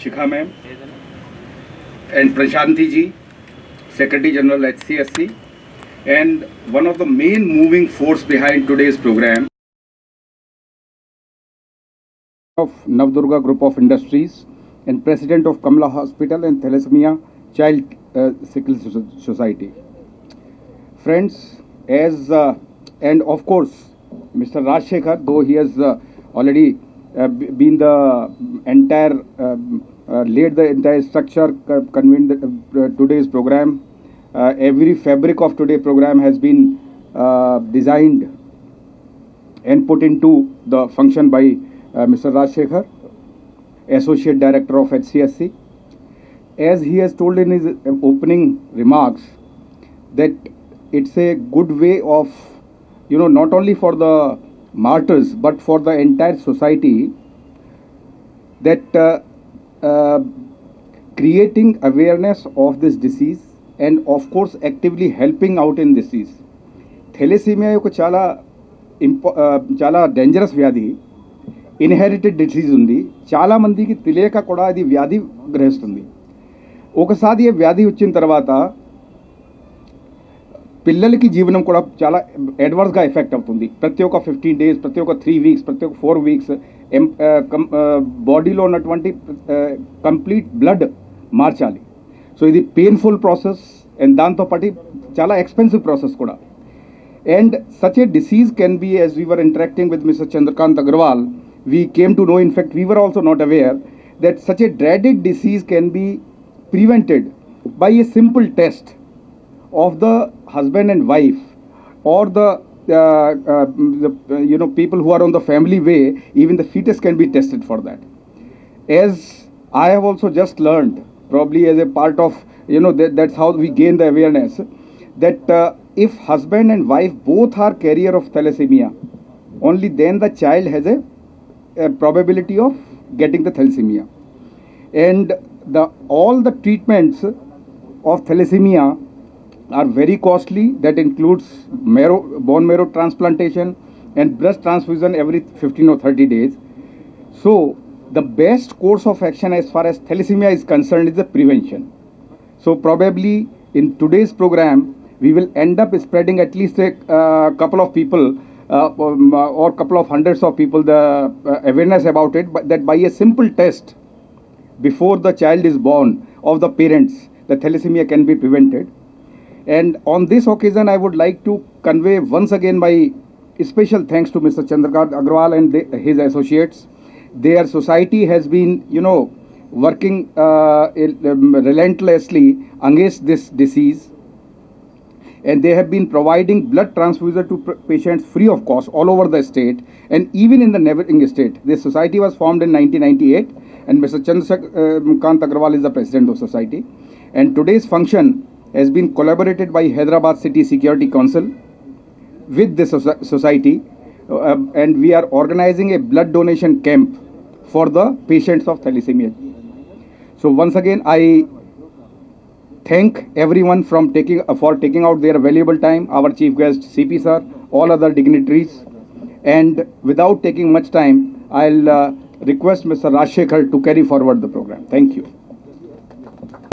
Shikha ma'am, and Prashanti ji, Secretary General HCSC, and one of the main moving force behind today's program of Navdurga Group of Industries and President of Kamla Hospital and Thalassemia Child Sickle Society. Friends, and of course, Mr. Rajshekhar, though he has already been the entire, laid the entire structure, convened today's program. Every fabric of today's program has been designed and put into the function by Mr. Rajshekhar, Associate Director of HCSC. As he has told in his opening remarks, that it's a good way of, not only for the martyrs, but for the entire society, that creating awareness of this disease and of course actively helping out in disease. Thalassemia ఒక చాలా dangerous వ్యాధి, inherited disease ఉంది. చాలామందికి తెలియక కూడా అది వ్యాధి గ్రహిస్తుంది. ఒకసారి ఈ వ్యాధి వచ్చిన తర్వాత పిల్లలకి జీవనం కూడా చాలా అడ్వర్స్గా ఎఫెక్ట్ అవుతుంది. ప్రతి ఒక్క 15 days, ప్రతి ఒక్క 3 weeks, ప్రతి ఒక్క 4 weeks బాడీలో ఉన్నటువంటి కంప్లీట్ బ్లడ్ మార్చాలి. సో ఇది పెయిన్ఫుల్ ప్రాసెస్ అండ్ దాంతోపాటు చాలా ఎక్స్పెన్సివ్ ప్రాసెస్ కూడా. And such a disease can be, as we were interacting with mister Chandrakant Agarwal, we came to know, in fact we were also not aware, that such a dreaded disease can be prevented by a simple test of the husband and wife, or the people who are on the family way. Even the fetus can be tested for that. As I have also just learned, probably as a part of, that's how we gain the awareness, that if husband and wife both are carrier of thalassemia, only then the child has a probability of getting the thalassemia. And all the treatments of thalassemia are very costly. That includes bone marrow transplantation and breast transfusion every 15 or 30 days. So the best course of action as far as thalassemia is concerned is the prevention. So probably in today's program we will end up spreading at least a couple of people or couple of hundreds of people the awareness about it, but that by a simple test before the child is born of the parents, the thalassemia can be prevented. And on this occasion I would like to convey once again my special thanks to Mr. Chandrakant Agarwal and his associates. Their society has been working relentlessly against this disease, and they have been providing blood transfusion to patients free of cost all over the state and even in the neighboring state. This society was formed in 1998 and Mr. Chandrakant Agarwal is the president of society. And today's function has been collaborated by Hyderabad City Security Council with this society, and we are organizing a blood donation camp for the patients of thalassemia. So once again I thank everyone for taking out their valuable time, our chief guest CP sir, all other dignitaries, and without taking much time I'll request Mr. Rajshekhar to carry forward the program. Thank you.